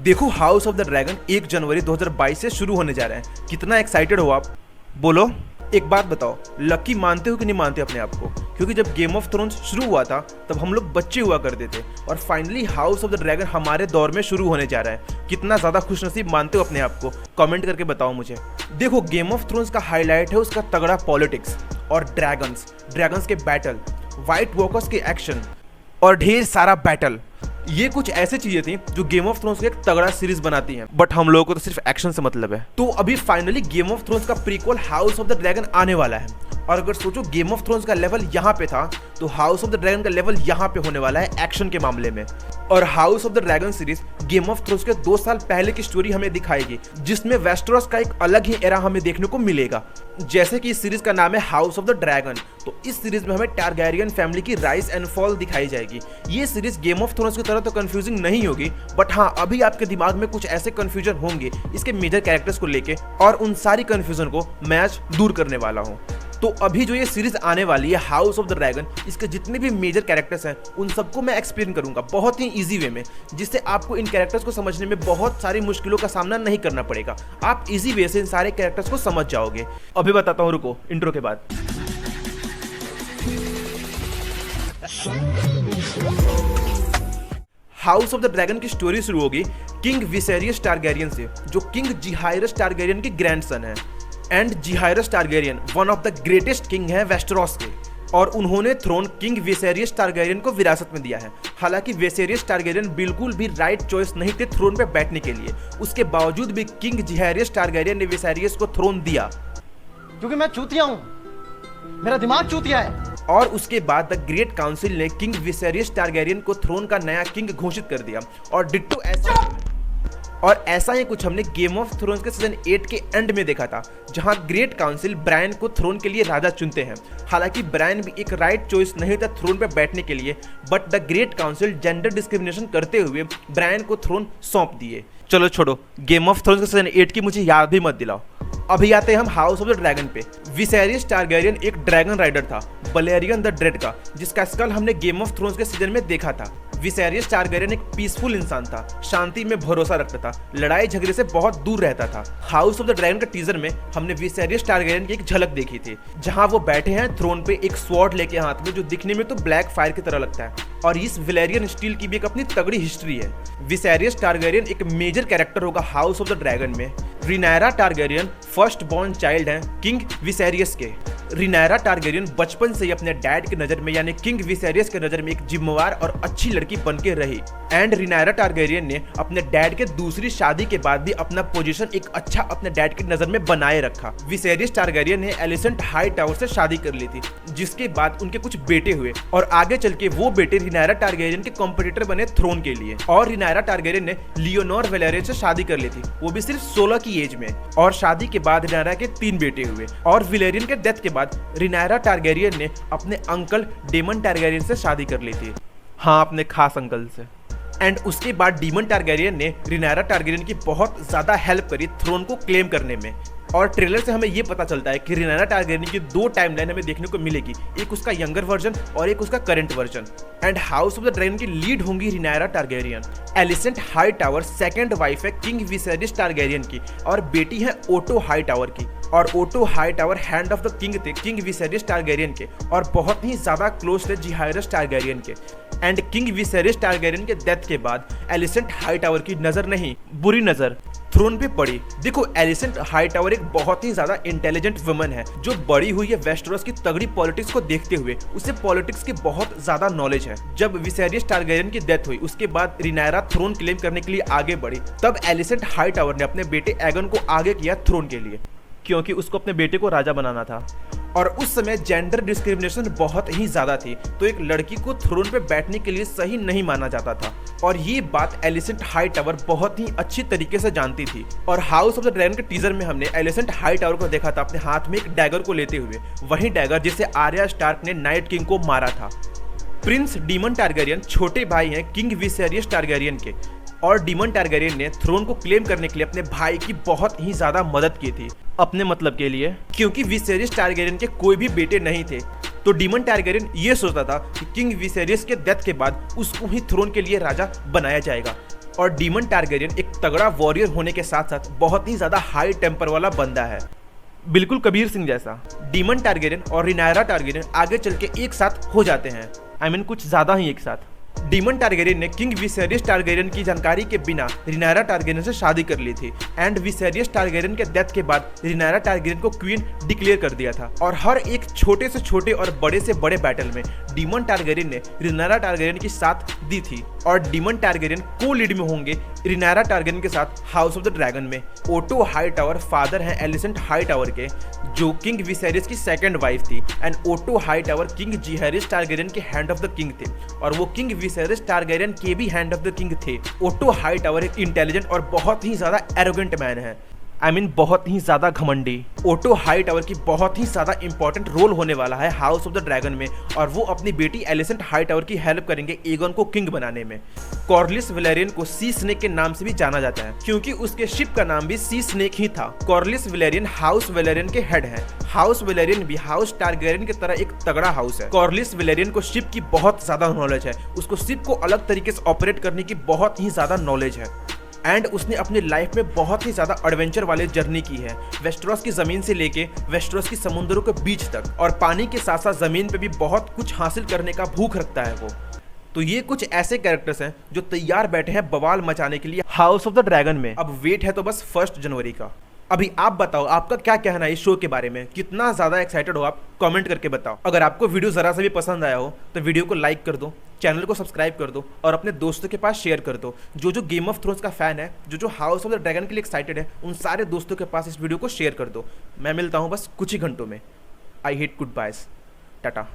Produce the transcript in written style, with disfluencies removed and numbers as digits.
देखो house of the dragon 1 जनवरी 2022 से शुरू होने जा रहा है। कितना एक्साइटेड हो आप? बोलो। एक बात बताओ, लकी मानते हो कि नहीं मानते अपने आप को? क्योंकि जब गेम ऑफ थ्रोन्स शुरू हुआ था तब हम लोग बच्चे हुआ करते थे और finally house of the dragon हमारे दौर में शुरू होने जा रहा है। कितना ज़्यादा खुशनसीब मानते हो अपने आप को? कमेंट करके बताओ मुझे। देखो, गेम ऑफ थ्रोन्स का हाईलाइट है उसका तगड़ा पॉलिटिक्स और ड्रैगन्स के बैटल, व्हाइट वॉकर्स के एक्शन और ढेर सारा बैटल। ये कुछ ऐसी चीजें थी जो गेम ऑफ थ्रोन्स का एक तगड़ा सीरीज बनाती हैं, बट हम लोगों को तो सिर्फ एक्शन से मतलब है। तो अभी फाइनली गेम ऑफ थ्रोन्स का prequel house of the dragon आने वाला है और अगर सोचो गेम ऑफ थ्रोन्स का लेवल यहाँ पे था तो हाउस ऑफ द ड्रैगन का लेवल यहाँ पे होने वाला है एक्शन के मामले में। और house of the dragon series game of thrones के 2 साल पहले की स्टोरी हमें दिखाएगी, जिसमें वेस्टेरोस का एक अलग ही एरा हमें देखने को मिलेगा। जैसे कि इस सीरीज का नाम है हाउस ऑफ द ड्रैगन, तो इस सीरीज में हमें टारगैरियन फैमिली की राइज एंड फॉल दिखाई जाएगी। ये सीरीज गेम ऑफ थ्रोन्स की तरह तो कंफ्यूजिंग नहीं होगी, बट हाँ अभी आपके दिमाग में कुछ ऐसे कंफ्यूजन होंगे इसके मेजर कैरेक्टर्स को लेके, और उन सारी कंफ्यूजन को मैं आज दूर करने वाला हूँ। तो अभी जो ये सीरीज आने वाली है हाउस ऑफ द ड्रैगन, इसके जितने भी मेजर कैरेक्टर्स हैं उन सबको मैं एक्सप्लेन करूंगा बहुत ही इजी वे में, जिससे आपको इन कैरेक्टर्स को समझने में बहुत सारी मुश्किलों का सामना नहीं करना पड़ेगा। आप इजी वे से इन सारे कैरेक्टर्स को समझ जाओगे। अभी बताता हूँ, रुको इंट्रो के बाद। हाउस ऑफ द ड्रैगन की स्टोरी शुरू होगी किंग विसेरियस टारगेरियन से, जो किंग जिहायरस टारगेरियन के ग्रैंडसन है। And Jaehaerys Targaryen one of the greatest king है वेस्टेरोस के, और उन्होंने थ्रोन किंग विसेरियस टारगेरियन को विरासत में दिया है। हालांकि विसेरियस टारगेरियन बिल्कुल भी राइट चॉइस नहीं थे थ्रोन पे बैठने के लिए, उसके बावजूद भी किंग जिहायरस टारगेरियन ने विसेरियस को थ्रोन दिया। क्योंकि मैं चूतिया हूं, मेरा दिमाग चूतिया है। और उसके बाद द ग्रेट काउंसिल ने किंग विसेरियस टारगेरियन को थ्रोन का नया किंग घोषित कर दिया। और ऐसा ही कुछ हमने गेम ऑफ थ्रोन्स के सीजन 8 के एंड में देखा था, जहां ग्रेट काउंसिल ब्रायन को थ्रोन के लिए राजा चुनते हैं। हालांकि ब्रायन भी एक राइट चॉइस नहीं था थ्रोन पे बैठने के लिए, but the great council gender discrimination करते हुए ब्रायन को थ्रोन सौंप दिए। चलो छोड़ो, गेम ऑफ थ्रोन्स के सीजन 8 की मुझे याद भी मत दिलाओ। अभी आते हैं हम हाउस ऑफ द ड्रैगन पे। विसेरियस टारगेरियन एक ड्रैगन राइडर था, बलेरियन द ड्रेड का, जिसका स्कल हमने गेम ऑफ थ्रोन्स के सीजन में देखा था। विसेरियस टारगेरियन एक पीसफुल इंसान था, शांति में भरोसा रखता था, लड़ाई झगड़े से बहुत दूर रहता था। हाउस ऑफ द ड्रैगन के टीजर में हमने विसेरियस टारगेरियन की एक झलक देखी थी, जहां वो बैठे हैं थ्रोन पे एक स्वॉर्ड लेके हाथ में, जो दिखने में तो ब्लैक फायर की तरह लगता है। और इस वेलेरियन स्टील की भी एक अपनी तगड़ी हिस्ट्री है। विसेरियस टारगेरियन एक मेजर कैरेक्टर होगा हाउस ऑफ द ड्रैगन में। रिनायरा टारगेरियन फर्स्ट बॉर्न चाइल्ड हैं किंग विसेरियस के। रिनायरा टारगेरियन बचपन से ही अपने डैड की नज़र में यानी किंग विसेरियस के नज़र में एक जिम्मेवार और अच्छी लड़की बनके रही। एंड रिनायरा टारगेरियन ने अपने डैड के दूसरी शादी के बाद भी अपना पोजीशन एक अच्छा अपने डैड की नज़र में बनाए रखा। विसेरियस टारगेरियन ने एलिसेंट हाई टावर से शादी कर ली थी, जिसके बाद उनके कुछ बेटे हुए और आगे चल के वो बेटे रिनायरा टारगेरियन के कॉम्पिटिटर बने थ्रोन के लिए। और रिनायरा टारगेरियन ने लियोनोर वेलेरियन से शादी कर ली थी, वो भी सिर्फ 16 की एज में। और शादी के बाद रिनायरा के 3 बेटे हुए और विलेरियन के डेथ के बाद रिनायरा टारगेरियन ने अपने अंकल डेमन टारगेरियन से शादी कर ली थी। हाँ, अपने खास अंकल से। एंड उसके बाद डेमन टारगेरियन ने रिनायरा टारगेरियन की बहुत ज़्यादा हेल्प करी थ्रोन को क्लेम करने में। और ट्रेलर से हमें ये पता चलता है कि रिनायरा टारगेरियन की 2 टाइमलाइन हमें देखने को मिलेगी, एक उसका यंगर वर्जन और एक उसका current version. And House of the Dragon की लीड होंगी Rhaenyra Targaryen. Alicent Hightower second wife है किंग विसेरियस टारगेरियन की और बेटी है ओटो हाई टावर की। और Otto Hightower hand of the king थे किंग विसेरियस टारगेरियन के और बहुत ही ज्यादा क्लोज थे जिहायरस टारगेरियन के। एंड किंग विसेरियस टारगेरियन के डेथ के बाद एलिसेंट हाई टावर की नजर नहीं, बुरी नजर थ्रोन पे पड़ी। देखो, एलिसेंट हाई टावर एक बहुत ही ज्यादा इंटेलिजेंट वुमन है, जो बड़ी हुई है वेस्टेरोस की तगड़ी पॉलिटिक्स को देखते हुए। उसे पॉलिटिक्स की बहुत ज्यादा नॉलेज है। जब विसेरियस टारगेरियन की डेथ हुई उसके बाद रिनायरा थ्रोन क्लेम करने के लिए आगे बढ़ी, तब एलिसेंट हाई टावर ने अपने बेटे एगन को आगे किया थ्रोन के लिए, क्योंकि उसको अपने बेटे को राजा बनाना था। और उस समय जेंडर डिस्क्रिमिनेशन बहुत ही ज्यादा थी, तो एक लड़की को थ्रोन पे बैठने के लिए सही नहीं माना जाता था। और ये बात एलिसेंट हाई टावर बहुत ही अच्छी तरीके से जानती थी। और हाउस ऑफ द ड्रैगन के टीजर में हमने एलिसेंट हाई टावर को देखा था अपने हाथ में एक डैगर को लेते हुए, वही डैगर जिसे आर्या स्टार्क ने नाइट किंग को मारा था। प्रिंस डेमन टारगेरियन छोटे भाई हैं किंग विसेरियस टारगेरियन के, और डेमन टारगेरियन ने थ्रोन को क्लेम करने के लिए अपने भाई की बहुत ही ज्यादा मदद की थी अपने मतलब के लिए, क्योंकि विसेरियस टारगेरियन के कोई भी बेटे नहीं थे। तो डेमन टारगेरियन ये सोचता था कि किंग विसेरियस के डेथ के बाद उसको ही थ्रोन के लिए राजा बनाया जाएगा। और डीमन टारगेरियन एक तगड़ा वॉरियर होने के साथ साथ बहुत ही ज्यादा हाई टेम्पर वाला बंदा है, बिल्कुल कबीर सिंह जैसा। डीमन टारगेरियन और रिनायरा टारगेरियन आगे चल के एक साथ हो जाते हैं, कुछ ज्यादा ही एक साथ। डीमन टारगेरियन ने किंग विसेरियस टारगेरियन की जानकारी के बिना रिनायरा टारगेरियन से शादी कर ली थी एंड विसेरियस टारगेरियन के डेथ के बाद रिनायरा टारगेरियन को क्वीन डिक्लेयर कर दिया था। और हर एक छोटे से छोटे और बड़े से बड़े बैटल में डीमन टारगेरियन ने रिनायरा टारगेरियन की साथ दी थी और डीमन टारगेरियन को लीड में होंगे रिनायरा टारगेरियन के साथ हाउस ऑफ द ड्रैगन में। ओटो हाईटावर फादर हैं एलिसेंट हाईटावर के, जो किंग विसेरियस की सेकंड वाइफ थी and Otto Hightower king Jaehaerys Targaryen के हैंड ऑफ द किंग थे और वो किंग विसेरियस टारगेरियन के भी हैंड ऑफ द किंग थे। ओटो हाईटावर एक इंटेलिजेंट और बहुत ही ज्यादा एरोगेंट मैन है, बहुत ही ज्यादा घमंडी। ओटो हाईटावर की बहुत ही ज्यादा इंपॉर्टेंट रोल होने वाला है हाउस ऑफ द ड्रैगन में और वो अपनी बेटी एलिसेंट हाईटावर की हेल्प करेंगे एगन को किंग बनाने में। कॉर्लिस वेलेरियन को सी स्नेक के नाम से भी जाना जाता है क्योंकि उसके शिप का नाम भी सी स्नेक ही था। कॉर्लिस वेलेरियन हाउस वेलेरियन के हेड हैं। हाउस वेलेरियन भी हाउस टारगेरियन की तरह एक तगड़ा हाउस है। कॉर्लिस वेलेरियन को शिप की बहुत ज्यादा नॉलेज है, उसको शिप को अलग तरीके से ऑपरेट करने की बहुत ही ज्यादा नॉलेज है एंड उसने अपनी लाइफ में बहुत ही ज्यादा एडवेंचर वाले जर्नी की है, वेस्टरोस की जमीन से लेके वेस्टरोस की समुद्रों के बीच तक, और पानी के साथ साथ जमीन पे भी बहुत कुछ हासिल करने का भूख रखता है वो। तो ये कुछ ऐसे कैरेक्टर्स हैं जो तैयार बैठे हैं बवाल मचाने के लिए हाउस ऑफ द ड्रैगन में। अब वेट है तो बस 1 जनवरी का। अभी आप बताओ आपका क्या कहना है इस शो के बारे में, कितना ज्यादा एक्साइटेड हो आप, कमेंट करके बताओ। अगर आपको वीडियो जरा सा भी पसंद आया हो तो वीडियो को लाइक कर दो, चैनल को सब्सक्राइब कर दो और अपने दोस्तों के पास शेयर कर दो। जो गेम ऑफ थ्रोन्स का फैन है, जो हाउस ऑफ द ड्रैगन के लिए एक्साइटेड है, उन सारे दोस्तों के पास इस वीडियो को शेयर कर दो। मैं मिलता हूँ बस कुछ ही घंटों में। I hit good bias, Tata.